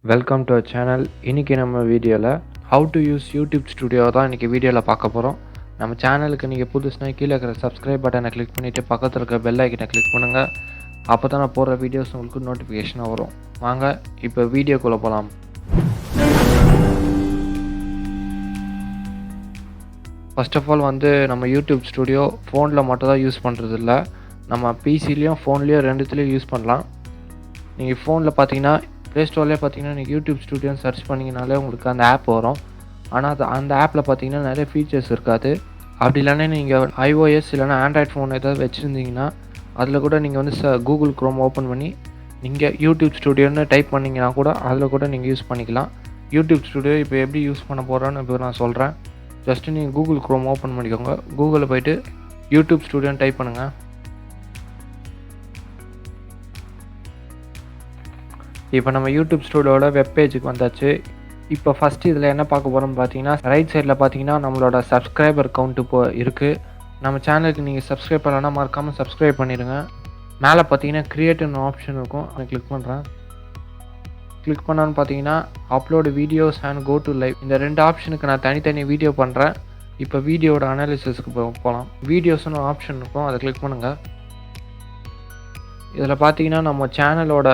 Welcome to our channel. இன்றைக்கி நம்ம வீடியோவில் how to use YouTube studio தான் இன்றைக்கி வீடியோவில் பார்க்க போகிறோம். நம்ம சேனலுக்கு நீங்கள் புதுசுனா கீழே இருக்கிற சப்ஸ்கிரைப் பட்டனை கிளிக் பண்ணிவிட்டு பக்கத்தில் இருக்க பெல் ஐக்கனை கிளிக் பண்ணுங்கள். அப்போ தான் நான் போடுற வீடியோஸ் உங்களுக்கு நோட்டிஃபிகேஷனாக வரும். வாங்க இப்போ வீடியோக்குள்ளே போகலாம். ஃபர்ஸ்ட் ஆஃப் ஆல் நம்ம யூடியூப் ஸ்டுடியோ ஃபோனில் மட்டும் தான் யூஸ் பண்ணுறது இல்லை, நம்ம பிசிலையும் ஃபோன்லேயும் ரெண்டுத்துலேயும் யூஸ் பண்ணலாம். நீங்கள் ஃபோனில் பார்த்தீங்கன்னா ப்ளே ஸ்டோர்லேயே பார்த்தீங்கன்னா நீங்கள் யூடியூப் ஸ்டுடியோன்னு சர்ச் பண்ணிங்கனாலே உங்களுக்கு அந்த ஆப் வரும். ஆனால் அந்த ஆப்பில் பார்த்தீங்கன்னா நிறைய ஃபீச்சர்ஸ் இருக்காது. அப்படி இல்லைன்னா நீங்கள் iOS இல்லைனா ஆண்ட்ராய்ட் ஃபோன் ஏதாவது வச்சுருந்தீங்கன்னா அதில் கூட நீங்கள் கூகுள் க்ரோம் ஓப்பன் பண்ணி நீங்கள் யூடியூப் ஸ்டுடியோன்னு டைப் பண்ணிங்கன்னா கூட அதில் கூட நீங்கள் யூஸ் பண்ணிக்கலாம். யூடியூப் ஸ்டுடியோ இப்போ எப்படி யூஸ் பண்ண போகிறோன்னு இப்போ நான் சொல்கிறேன். ஜஸ்ட்டு நீங்கள் கூகுள் க்ரோம் ஓப்பன் பண்ணிக்கோங்க. கூகுளில் போய்ட்டு யூடியூப் ஸ்டுடியோன்னு டைப் பண்ணுங்கள். இப்போ நம்ம யூடியூப் ஸ்டுடியோட வெப்பேஜுக்கு வந்தாச்சு. இப்போ ஃபஸ்ட்டு இதில் என்ன பார்க்க போகிறோம்னு பார்த்தீங்கன்னா, ரைட் சைடில் பார்த்தீங்கன்னா நம்மளோட சப்ஸ்கிரைபர் கவுண்ட் இப்போ இருக்குது. நம்ம சேனலுக்கு நீங்கள் சப்ஸ்கிரைப் பண்ணலன்னா மறக்காமல் சப்ஸ்கிரைப் பண்ணிடுங்க. மேலே பார்த்தீங்கன்னா கிரியேட்னு ஆப்ஷன் இருக்கும், அதை கிளிக் பண்ணுறேன். கிளிக் பண்ணான்னு பார்த்தீங்கன்னா upload videos and go to live, இந்த ரெண்டு ஆப்ஷனுக்கு நான் தனித்தனி வீடியோ பண்ணுறேன். இப்போ வீடியோட அனாலிசிஸ்க்கு போகலாம். வீடியோஸ்னு ஆப்ஷன் இருக்கும், அதை கிளிக் பண்ணுங்கள். இதில் பார்த்தீங்கன்னா நம்ம சேனலோட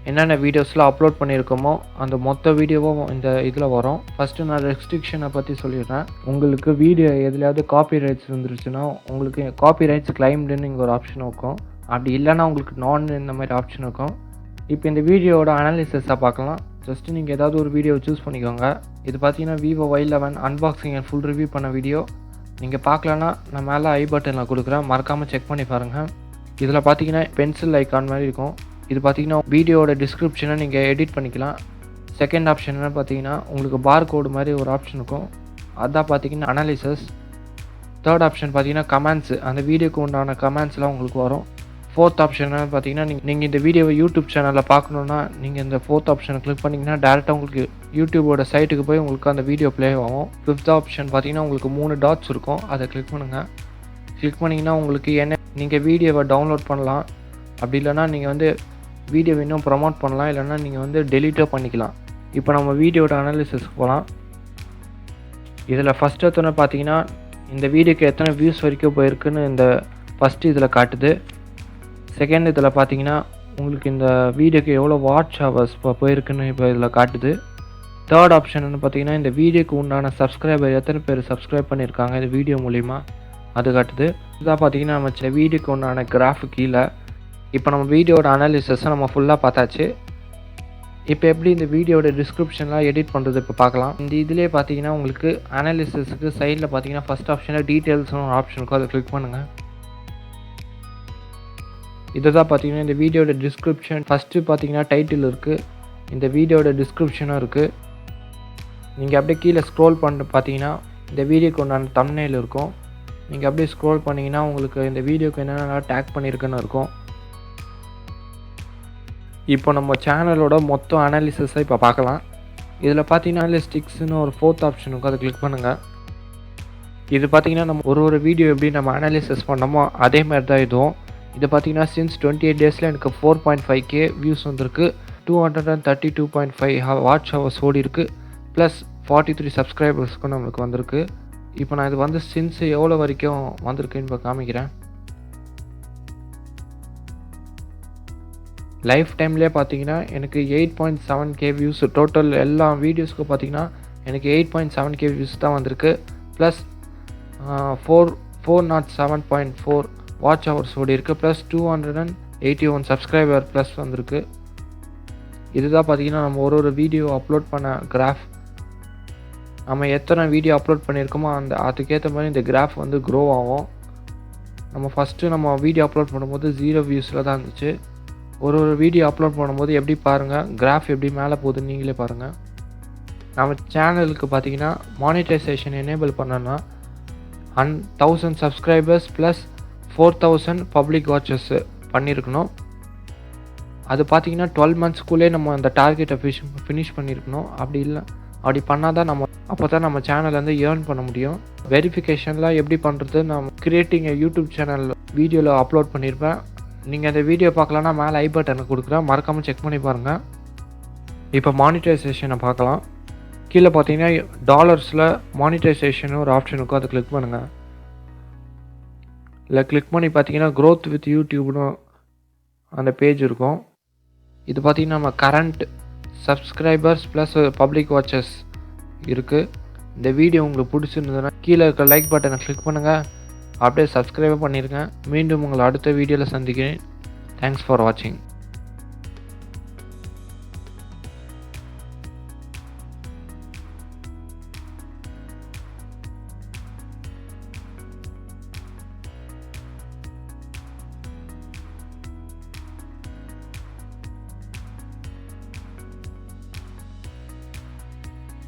என்னென்ன வீடியோஸ்லாம் அப்லோட் பண்ணியிருக்கோமோ அந்த மொத்த வீடியோவும் இந்த இதில் வரும். ஃபஸ்ட்டு நான் ரெஸ்ட்ரிக்ஷனை பற்றி சொல்லிடுறேன். உங்களுக்கு வீடியோ எதுலையாவது காப்பி ரைட்ஸ் இருந்துருச்சுன்னா உங்களுக்கு காப்பி ரைட்ஸ் கிளைம்டுன்னு இங்கே ஒரு ஆப்ஷன் இருக்கும். அப்படி இல்லைன்னா உங்களுக்கு நான் இந்த மாதிரி ஆப்ஷன் இருக்கும். இப்போ இந்த வீடியோவோட அனாலிசிஸை பார்க்கலாம். ஜஸ்ட்டு நீங்கள் ஏதாவது ஒரு வீடியோ சூஸ் பண்ணிக்கோங்க. இது பார்த்தீங்கன்னா Vivo Y11 unboxing and full review பண்ண வீடியோ. நீங்கள் பார்க்கலன்னா நான் மேலே ஐ பட்டனில் கொடுக்குறேன், மறக்காமல் செக் பண்ணி பாருங்கள். இதில் பார்த்தீங்கன்னா பென்சில் ஐக்கான் மாதிரி இருக்கும். இது பார்த்தீங்கன்னா வீடியோட டிஸ்கிரிப்ஷனை நீங்கள் எடிட் பண்ணிக்கலாம். செகண்ட் ஆப்ஷன் என்ன பார்த்தீங்கன்னா உங்களுக்கு பார் கோடு மாதிரி ஒரு ஆப்ஷன் இருக்கும், அதான் பார்த்தீங்கன்னா அனாலிசிஸ். தேர்ட் ஆப்ஷன் பார்த்தீங்கன்னா கமெண்ட்ஸு, அந்த வீடியோக்கு உண்டான கமெண்ட்ஸ்லாம் உங்களுக்கு வரும். ஃபோர்த் ஆப்ஷன் என்ன பார்த்தீங்கன்னா நீங்கள் இந்த வீடியோவை யூடியூப் சேனலில் பார்க்கணுன்னா நீங்கள் இந்த ஃபோர்த் ஆப்ஷனை கிளிக் பண்ணிங்கன்னா டேரெக்டாக உங்களுக்கு யூடியூபோட சைட்டுக்கு போய் உங்களுக்கு அந்த வீடியோ ப்ளே ஆகும். ஃபிஃப்த் ஆப்ஷன் பார்த்தீங்கன்னா உங்களுக்கு 3 டாட்ஸ் இருக்கும், அதை கிளிக் பண்ணுங்கள். கிளிக் பண்ணிங்கன்னா உங்களுக்கு என்ன நீங்கள் வீடியோவை டவுன்லோட் பண்ணலாம். அப்படி இல்லைனா நீங்கள் வீடியோவை இன்னும் ப்ரமோட் பண்ணலாம், இல்லைனா நீங்கள் டெலீட்டோ பண்ணிக்கலாம். இப்போ நம்ம வீடியோட அனாலிசிஸ்க்கு போகலாம். இதில் ஃபஸ்ட் எத்தனை பார்த்தீங்கன்னா இந்த வீடியோக்கு எத்தனை வியூஸ் வரைக்கும் போயிருக்குன்னு இந்த ஃபஸ்ட்டு இதில் காட்டுது. செகண்ட் இதில் பார்த்தீங்கன்னா உங்களுக்கு இந்த வீடியோக்கு எவ்வளோ வாட்ச் ஹவர்ஸ் போயிருக்குன்னு இப்போ இதில் காட்டுது. தேர்ட் ஆப்ஷன் பார்த்தீங்கன்னா இந்த வீடியோக்கு உண்டான சப்ஸ்கிரைபர் எத்தனை பேர் சப்ஸ்கிரைப் பண்ணியிருக்காங்க இந்த வீடியோ மூலிமா, அது காட்டுது. இதாக பார்த்தீங்கன்னா நம்ம வீடியோக்கு உண்டான கிராஃபு கீழே. இப்போ நம்ம வீடியோட அனாலிசிஸை நம்ம ஃபுல்லாக பார்த்தாச்சு. இப்போ எப்படி இந்த வீடியோட டிஸ்கிரிப்ஷன்லாம் எடிட் பண்ணுறது இப்போ பார்க்கலாம். இந்த இதிலே பார்த்தீங்கன்னா உங்களுக்கு அனாலிசிஸுக்கு சைடில் பார்த்தீங்கன்னா ஃபஸ்ட் ஆப்ஷனில் டீட்டெயில்ஸ்னு ஒரு ஆப்ஷன் இருக்கும், அதை கிளிக் பண்ணுங்கள். இதை தான் பார்த்தீங்கன்னா இந்த வீடியோட டிஸ்கிரிப்ஷன். ஃபஸ்ட்டு பார்த்தீங்கன்னா டைட்டில் இருக்குது, இந்த வீடியோட டிஸ்கிரிப்ஷனும் இருக்குது. நீங்கள் அப்படியே கீழே ஸ்க்ரோல் பண்ணிட்டு பார்த்தீங்கன்னா இந்த வீடியோக்கு உண்டான தம்ப்நெயில் இருக்கும். நீங்கள் அப்படியே ஸ்க்ரோல் பண்ணிங்கன்னா உங்களுக்கு இந்த வீடியோக்கு என்னென்ன டேக் பண்ணியிருக்குன்னு இருக்கும். இப்போ நம்ம சேனலோட மொத்த அனாலிசிஸை இப்போ பார்க்கலாம். இதில் பார்த்தீங்கன்னா அனாலிஸ்டிக்ஸ்னு ஒரு ஃபோர்த் ஆப்ஷன் இருக்கும், அதை கிளிக் பண்ணுங்கள். இது பார்த்தீங்கன்னா நம்ம ஒரு வீடியோ எப்படி நம்ம அனாலிசிஸ் பண்ணோமோ அதே மாதிரி தான் இதுவும். இது பார்த்தீங்கன்னா சின்ஸ் 28 டேஸில் எனக்கு 4.5K வியூஸ் வந்திருக்கு, 232.5 வாட்ச் ஹவர்ஸ் ஓடி இருக்குது, ப்ளஸ் 43 சப்ஸ்கிரைபர்ஸ்க்கும் நம்மளுக்கு வந்திருக்கு. இப்போ நான் இது சின்ஸ் எவ்வளோ வரைக்கும் வந்திருக்குன்னு இப்போ காமிக்கிறேன். லைஃப் டைம்லேயே பார்த்தீங்கன்னா எனக்கு 8.7K வியூஸ் டோட்டல் எல்லா வீடியோஸ்க்கும் பார்த்தீங்கன்னா எனக்கு 8.7K வியூஸ் தான் வந்திருக்கு. ப்ளஸ் 407.4 வாட்ச் ஹவர்ஸ் ஓடி இருக்குது, ப்ளஸ் 281 சப்ஸ்கிரைபர் ப்ளஸ் வந்திருக்கு. இதுதான் பார்த்தீங்கன்னா நம்ம ஒரு வீடியோ அப்லோட் பண்ண கிராஃப். நம்ம எத்தனை வீடியோ அப்லோட் பண்ணியிருக்கோமோ அதுக்கேற்ற மாதிரி இந்த கிராஃப் க்ரோ ஆகும். நம்ம ஃபஸ்ட்டு நம்ம வீடியோ அப்லோட் பண்ணும்போது 0 வியூஸில் தான் இருந்துச்சு. ஒரு வீடியோ அப்லோட் பண்ணும்போது எப்படி பாருங்கள் கிராஃப் எப்படி மேலே போகுதுன்னு நீங்களே பாருங்கள். நம்ம சேனலுக்கு பார்த்தீங்கன்னா மானிட்டைசேஷன் எனேபிள் பண்ணோன்னா 1000 சப்ஸ்கிரைபர்ஸ் ப்ளஸ் 4000 பப்ளிக் வாட்சஸ் பண்ணியிருக்கணும். அது பார்த்தீங்கன்னா 12 மந்த்ஸ்க்குள்ளே நம்ம அந்த டார்கெட்டை ஃபினிஷ் பண்ணியிருக்கணும். அப்படி பண்ணால் தான் அப்போ தான் நம்ம சேனல் ஏர்ன் பண்ண முடியும். வெரிஃபிகேஷன்லாம் எப்படி பண்ணுறது, நம்ம கிரியேட்டிங் யூடியூப் சேனல் வீடியோவில் அப்லோட் பண்ணியிருப்பேன். நீங்கள் அந்த வீடியோ பார்க்கலன்னா மேலே ஐ பட்டனை கொடுக்குறேன், மறக்காமல் செக் பண்ணி பாருங்கள். இப்போ மானிட்டைசேஷனை பார்க்கலாம். கீழே பார்த்தீங்கன்னா டாலர்ஸில் மானிட்டைசேஷன் ஒரு ஆப்ஷன் இருக்கும். அதை கிளிக் பண்ணுங்கள். இல்லை கிளிக் பண்ணி பார்த்தீங்கன்னா growth with யூடியூப்னு அந்த பேஜ் இருக்கும். இது பார்த்தீங்கன்னா நம்ம current subscribers plus public watches இருக்குது. இந்த வீடியோ உங்களுக்கு பிடிச்சிருந்ததுன்னா கீழே இருக்க லைக் பட்டனை கிளிக் பண்ணுங்கள். அப்படியே சப்ஸ்கிரைபும் பண்ணிடுங்க. மீண்டும் உங்களை அடுத்த வீடியோவில் சந்திக்கிறேன். தேங்க்ஸ் ஃபார் வாட்சிங்.